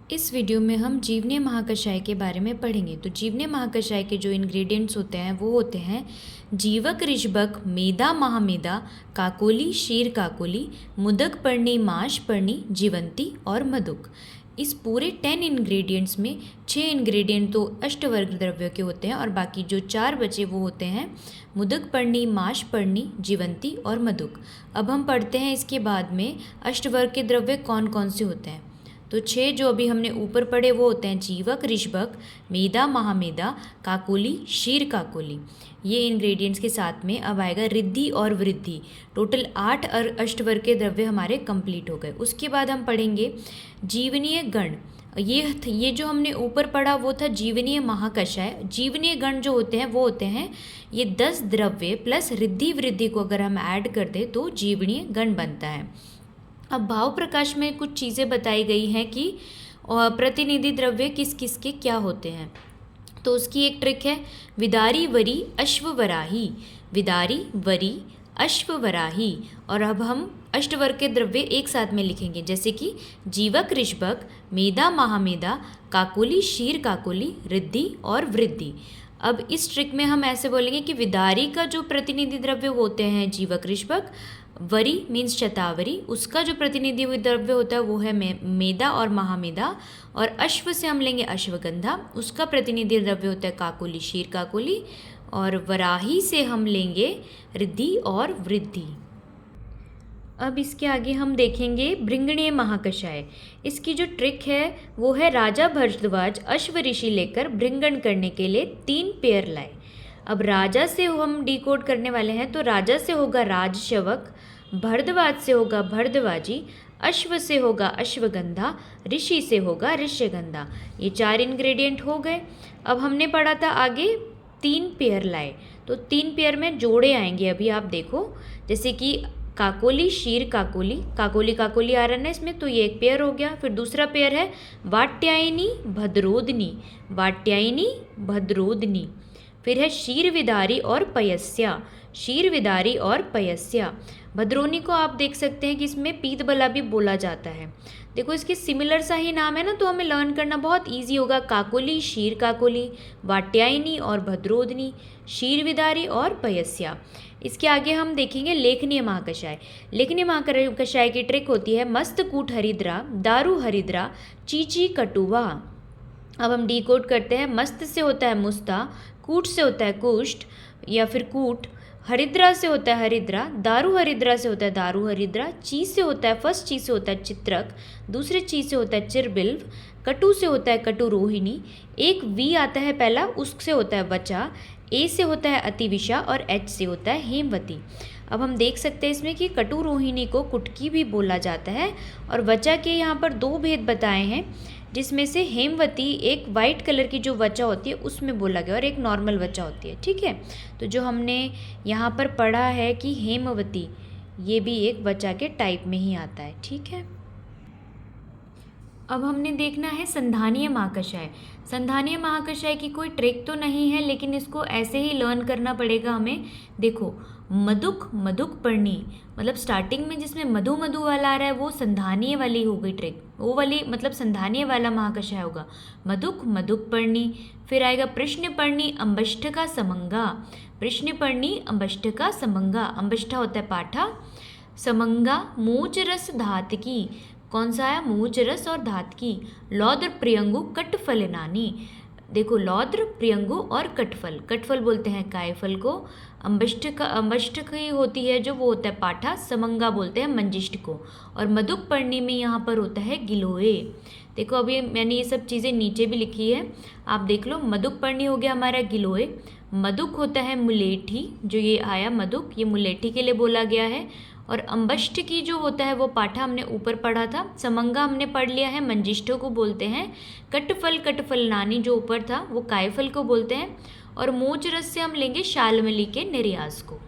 इस वीडियो में हम जीवनीय महाकषाय के बारे में पढ़ेंगे। तो जीवनीय महाकषाय के जो इंग्रेडिएंट्स होते हैं वो होते हैं जीवक, ऋषभक, मेदा, महामेदा, काकोली, शीर काकोली, मुदक पर्णी, माश पर्णी, जीवंती और मधुक। इस पूरे 10 इंग्रेडिएंट्स में 6 इंग्रेडिएंट तो अष्टवर्ग द्रव्यों के होते हैं और बाकी जो 4 बचे वो होते हैं मुदक पर्णी, माश पर्णी, जीवंती और मधुक। अब हम पढ़ते हैं इसके बाद में अष्टवर्ग के द्रव्य कौन कौन से होते हैं। तो 6 जो अभी हमने ऊपर पढ़े वो होते हैं जीवक, ऋषभक, मेदा, महामेदा, काकोली, शीर काकोली। ये इंग्रेडिएंट्स के साथ में अब आएगा रिद्धि और वृद्धि। टोटल 8 अष्टवर्ग के द्रव्य हमारे कंप्लीट हो गए। उसके बाद हम पढ़ेंगे जीवनीय गण। ये जो हमने ऊपर पढ़ा वो था जीवनीय महाकषाय। जीवनीय गण जो होते हैं वो होते हैं ये 10 द्रव्य प्लस रिद्धि वृद्धि को अगर हम ऐड कर दें तो जीवनीय गण बनता है। अब भाव प्रकाश में कुछ चीज़ें बताई गई हैं कि प्रतिनिधि द्रव्य किस किस के क्या होते हैं। तो उसकी एक ट्रिक है विदारी, वरी, अश्ववराही। विदारी, वरी, अश्ववराही। और अब हम अष्टवर्ग के द्रव्य एक साथ में लिखेंगे जैसे कि जीवक, ऋषभक, मेदा, महामेदा, काकोली, शीर काकोली, रिद्धि और वृद्धि। अब इस ट्रिक में हम ऐसे बोलेंगे कि विदारी का जो प्रतिनिधि द्रव्य होते हैं जीवक, ऋषभक, वरी मीन्स शतावरी, उसका जो प्रतिनिधि द्रव्य होता है वो है मेदा और महामेदा, और अश्व से हम लेंगे अश्वगंधा, उसका प्रतिनिधि द्रव्य होता है काकोली, शीर काकोली, और वराही से हम लेंगे रिद्धि और वृद्धि। अब इसके आगे हम देखेंगे भृंगणीय महाकषाय। इसकी जो ट्रिक है वो है राजा भरद्वाज अश्व ऋषि लेकर भृंगण करने के लिए 3 पेयर लाए। अब राजा से हम डिकोड करने वाले हैं तो राजा से होगा राजशवक, भरद्वाज से होगा भरद्वाजी, अश्व से होगा अश्वगंधा, ऋषि से होगा ऋष्यगंधा। ये 4 इंग्रेडिएंट हो गए। अब हमने पढ़ा था आगे 3 पेयर लाए, तो 3 पेयर में जोड़े आएंगे। अभी आप देखो जैसे कि काकोली, शीर काकोली, काकोली काकोली आ रहा है इसमें, तो ये एक पेयर हो गया। फिर दूसरा पेयर है वाट्यायनी भद्रोदनी, वाट्यायनी भद्रोदनी। फिर है शीर विदारी और पयस्या, शीर विदारी और पयस्या। भद्रोनी को आप देख सकते हैं कि इसमें पीतबला भी बोला जाता है। देखो इसके सिमिलर सा ही नाम है ना, तो हमें लर्न करना बहुत इजी होगा। काकोली, शीर काकोली, वाट्यायनी और भद्रोदनी, शीर विदारी और पयस्या। इसके आगे हम देखेंगे लेखनीय महाकषाय। लेखनीय महाकषाय की ट्रिक होती है मस्तकूट हरिद्रा, दारू हरिद्रा, चीची कटुवा। अब हम डिकोड करते हैं। मस्त से होता है मुस्ता, कूट से होता है कुष्ठ या फिर कूट, हरिद्रा से होता है हरिद्रा, दारू हरिद्रा से होता है दारू हरिद्रा, ची से होता है फर्स्ट ची से होता है चित्रक, दूसरे ची से होता है चिरबिल्व, कटु से होता है कटु रोहिणी, एक वी आता है पहला उससे होता है वचा, ए से होता है अतिविशा और एच से होता है हेमवती। अब हम देख सकते हैं इसमें कि कटु रोहिणी को कुटकी भी बोला जाता है, और वचा के यहाँ पर 2 भेद बताए हैं, जिसमें से हेमवती एक वाइट कलर की जो वचा होती है उसमें बोला गया और एक नॉर्मल वचा होती है। ठीक है, तो जो हमने यहाँ पर पढ़ा है कि हेमवती, ये भी एक वचा के टाइप में ही आता है। ठीक है, अब हमने देखना है संधानीय महाकषाय। संधानीय महाकषाय की कोई ट्रिक तो नहीं है, लेकिन इसको ऐसे ही लर्न करना पड़ेगा हमें। देखो मधुक, मधुक पर्णी, मतलब स्टार्टिंग में जिसमें मधु मधु वाला आ रहा है वो संधानीय वाली हो गई ट्रिक, वो वाली मतलब संधानीय वाला महाकषाय होगा। मधुक, मधुक पर्णी। फिर आएगा प्रश्नपर्णी, अंबष्ठका समंगा, प्रश्नपर्णी, अंबष्ठका समंगा। अंबष्ठा होता है पाठा, समंगा मूच रस धातकी, कौन सा आया मूच रस और धातकी। लौद्र, प्रियंगु, कटफलनानी। देखो लौद्र, प्रियंगु और कटफल, कटफल बोलते हैं कायफल को। अंबष्टक ही होती है जो वो होता है पाठा, समंगा बोलते हैं मंजिष्ठ को, और मधुक पर्णी में यहाँ पर होता है गिलोय। देखो अभी मैंने ये सब चीज़ें नीचे भी लिखी है, आप देख लो। मधुक पर्णी हो गया हमारा गिलोय, मधुक होता है मुलेठी, जो ये आया मधुक, ये मुलेठी के लिए बोला गया है, और अंबष्ट की जो होता है वो पाठा हमने ऊपर पढ़ा था, समंगा हमने पढ़ लिया है, मंजिष्ठों को बोलते हैं। कटफल, कटफलनानी जो ऊपर था वो कायफल को बोलते हैं, और मोच रस से हम लेंगे शाल्मली के निर्यास को।